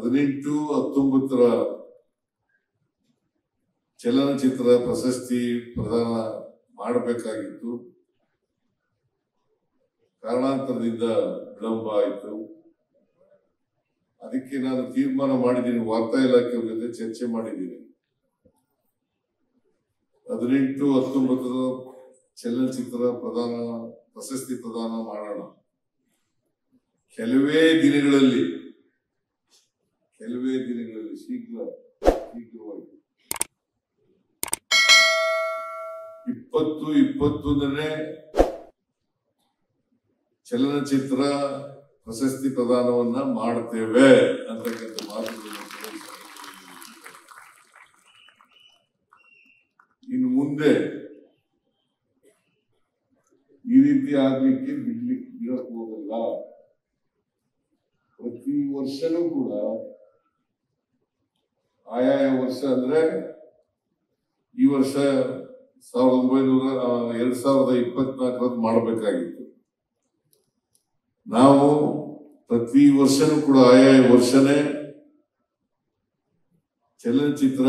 18-19 ಚಲನಚಿತ್ರ ಪ್ರಶಸ್ತಿ ಪ್ರದಾನ ಮಾಡಬೇಕಾಗಿತ್ತು. ಕಾರಣಾಂತರದಿಂದ ವಿಳಂಬ ಆಯಿತು. ಅದಕ್ಕೆ ನಾನು ತೀರ್ಮಾನ ಮಾಡಿದ್ದೀನಿ, ವಾರ್ತಾ ಇಲಾಖೆಯ ಜೊತೆ ಚರ್ಚೆ ಮಾಡಿದ್ದೀನಿ. 18-19 ಚಲನಚಿತ್ರ ಪ್ರಶಸ್ತಿ ಪ್ರದಾನ ಮಾಡೋಣ. ಕೆಲವೇ ದಿನಗಳಲ್ಲಿ ಶೀಘ್ರವಾಗಿ 20-21ನೇ ಚಲನಚಿತ್ರ ಪ್ರಶಸ್ತಿ ಪ್ರದಾನವನ್ನ ಮಾಡ್ತೇವೆ ಅಂತಕ್ಕಂಥ ಮಾತುಗಳನ್ನು ಇನ್ನು ಮುಂದೆ ಈ ರೀತಿ ಆಗ್ಲಿಕ್ಕೆ ಬಿಡಕ್ ಹೋಗಲ್ಲ. ಪ್ರತಿ ವರ್ಷನೂ ಕೂಡ ಆಯಾಯ ವರ್ಷ ಅಂದ್ರೆ ಈ ವರ್ಷ 2024 ಮಾಡಬೇಕಾಗಿತ್ತು. ನಾವು ಪ್ರತಿ ವರ್ಷನೂ ಕೂಡ ಆಯಾಯ ವರ್ಷನೇ ಚಲನಚಿತ್ರ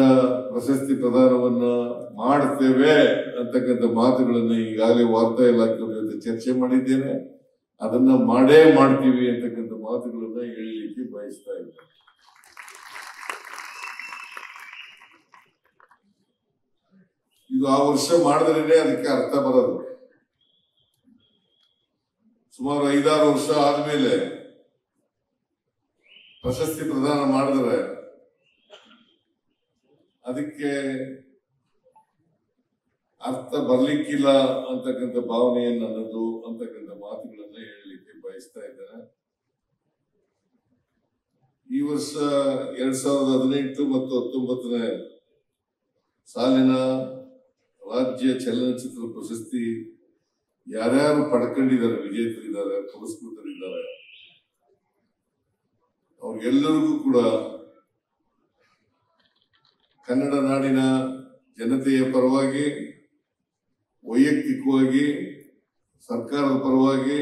ಪ್ರಶಸ್ತಿ ಪ್ರದಾನವನ್ನ ಮಾಡ್ತೇವೆ ಅಂತಕ್ಕಂಥ ಮಾತುಗಳನ್ನು ಈಗಾಗಲೇ ವಾರ್ತಾ ಇಲಾಖೆಯ ಜೊತೆ ಚರ್ಚೆ ಮಾಡಿದ್ದೇನೆ. ಅದನ್ನ ಮಾಡೇ ಮಾಡ್ತೀವಿ ಅಂತಕ್ಕಂಥ ಮಾತುಗಳನ್ನ ಹೇಳಲಿಕ್ಕೆ ಬಯಸ್ತಾ ಇದ್ದೇನೆ. ಇದು ಆ ವರ್ಷ ಮಾಡಿದ್ರೇನೆ ಅದಕ್ಕೆ ಅರ್ಥ ಬರೋದು. ಸುಮಾರು 5-6 ವರ್ಷ ಆದ್ಮೇಲೆ ಪ್ರಶಸ್ತಿ ಪ್ರದಾನ ಮಾಡಿದ್ರೆ ಅದಕ್ಕೆ ಅರ್ಥ ಬರ್ಲಿಕ್ಕಿಲ್ಲ ಅಂತಕ್ಕಂಥ ಭಾವನೆಯನ್ನು ನನ್ನದು ಅಂತಕ್ಕಂಥ ಮಾತುಗಳನ್ನ ಹೇಳಲಿಕ್ಕೆ ಬಯಸ್ತಾ ಇದ್ದೇನೆ. ಈ ವರ್ಷ 2018 ಮತ್ತು 19ನೇ ಸಾಲಿನ ರಾಜ್ಯ ಚಲನಚಿತ್ರ ಪ್ರಶಸ್ತಿ ಯಾರ್ಯಾರು ಪಡ್ಕೊಂಡಿದ್ದಾರೆ, ವಿಜೇತರಿದ್ದಾರೆ, ಪುರಸ್ಕೃತರಿದ್ದಾರೆ, ಅವ್ರಿಗೆಲ್ಲರಿಗೂ ಕೂಡ ಕನ್ನಡ ನಾಡಿನ ಜನತೆಯ ಪರವಾಗಿ, ವೈಯಕ್ತಿಕವಾಗಿ, ಸರ್ಕಾರದ ಪರವಾಗಿ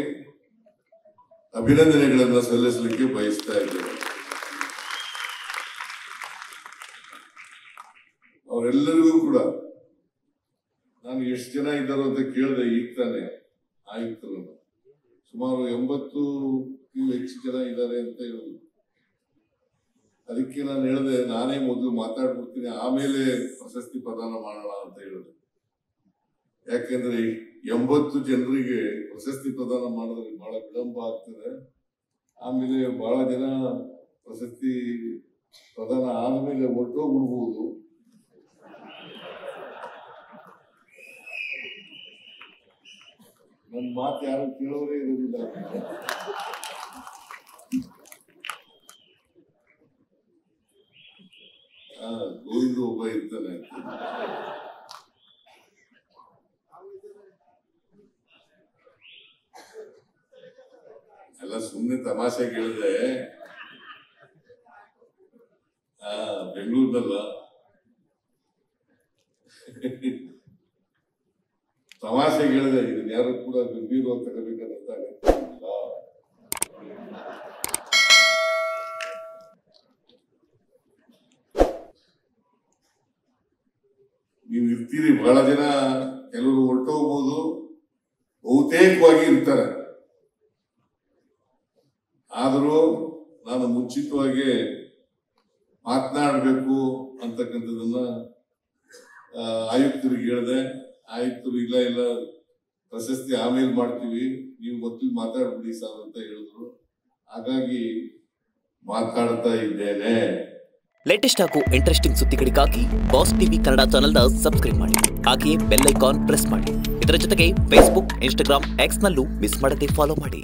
ಅಭಿನಂದನೆಗಳನ್ನು ಸಲ್ಲಿಸಲಿಕ್ಕೆ ಬಯಸ್ತಾ ಇದ್ದೇವೆ. ಅವರೆಲ್ಲರಿಗೂ ಕೂಡ ನಾನು ಎಷ್ಟು ಜನ ಇದ್ದಾರೋ ಅಂತ ಕೇಳಿದೆ ಈಗ ತಾನೆ ಆಯುಕ್ತರು. ಸುಮಾರು 80ಕ್ಕೂ ಹೆಚ್ಚು ಜನ ಇದ್ದಾರೆ ಅಂತ ಹೇಳಿದ್ರು. ಅದಕ್ಕೆ ನಾನು ಹೇಳಿದೆ, ನಾನೇ ಮೊದಲು ಮಾತಾಡ್ಬಿಡ್ತೀನಿ, ಆಮೇಲೆ ಪ್ರಶಸ್ತಿ ಪ್ರದಾನ ಮಾಡೋಣ ಅಂತ ಹೇಳಿದೆ. ಯಾಕೆಂದ್ರೆ 80 ಜನರಿಗೆ ಪ್ರಶಸ್ತಿ ಪ್ರದಾನ ಮಾಡಿದ್ರೆ ಬಹಳ ವಿಳಂಬ ಆಗ್ತದೆ. ಆಮೇಲೆ ಬಹಳ ಜನ ಪ್ರಶಸ್ತಿ ಪ್ರದಾನ ಆದ್ಮೇಲೆ ಹೊರಟೋಗ್ಬಿಡ್ಬೋದು. ನನ್ನ ಮಾತು ಯಾರು ಕೇಳೋರೇ ಇರೋದಿಲ್ಲ. ಗೋವಿಂದ ಒಬ್ಬ ಇರ್ತಾನೆ. ಎಲ್ಲ ಸುಮ್ಮನೆ ತಮಾಷೆ ಕೇಳಿದೆ. ಬೆಂಗಳೂರಿನಲ್ಲ ತಮಾಷೆ ಹೇಳಿದೆ. ಇದನ್ನ ಯಾರು ಕೂಡ ಗಂಭೀರವಾಗಿ ತಗೋಬೇಕಂತ ಅಗತ್ಯವಿಲ್ಲ. ನೀವು ಇರ್ತೀರಿ, ಬಹಳ ಜನ, ಕೆಲವರು ಹೊರಟೋಗ್ಬೋದು, ಬಹುತೇಕವಾಗಿ ಇರ್ತಾರೆ. ಆದರೂ ನಾನು ಮುಂಚಿತವಾಗಿ ಮಾತನಾಡಬೇಕು ಅಂತಕ್ಕಂಥದ್ದನ್ನ ಆಯುಕ್ತರಿಗೆ ಹೇಳಿದೆ. ಆಯುಕ್ತರು ಇಲ್ಲ ಪ್ರಶಸ್ತಿ ಆಮೇಲೆ ಮಾಡ್ತೀವಿ, ನೀವು ಮೊದಲು ಮಾತಾಡ್ಬಿಡಿ ಸರ್ ಅಂತ ಹೇಳಿದ್ರು. ಹಾಗಾಗಿ ಮಾತಾಡ್ತಾ ಇದ್ದೇನೆ. ಲೇಟೆಸ್ಟ್ ಹಾಗೂ ಇಂಟ್ರೆಸ್ಟಿಂಗ್ ಸುದ್ದಿಗಳಿಗಾಗಿ ಬಾಸ್ ಟಿವಿ ಕನ್ನಡ ಚಾನೆಲ್ನ ಸಬ್ಸ್ಕ್ರೈಬ್ ಮಾಡಿ. ಹಾಗೆಯೇ ಬೆಲ್ ಐಕಾನ್ ಪ್ರೆಸ್ ಮಾಡಿ. ಇದರ ಜೊತೆಗೆ ಫೇಸ್ಬುಕ್, ಇನ್ಸ್ಟಾಗ್ರಾಮ್, ಎಕ್ಸ್ ನಲ್ಲೂ ಮಿಸ್ ಮಾಡದೆ ಫಾಲೋ ಮಾಡಿ.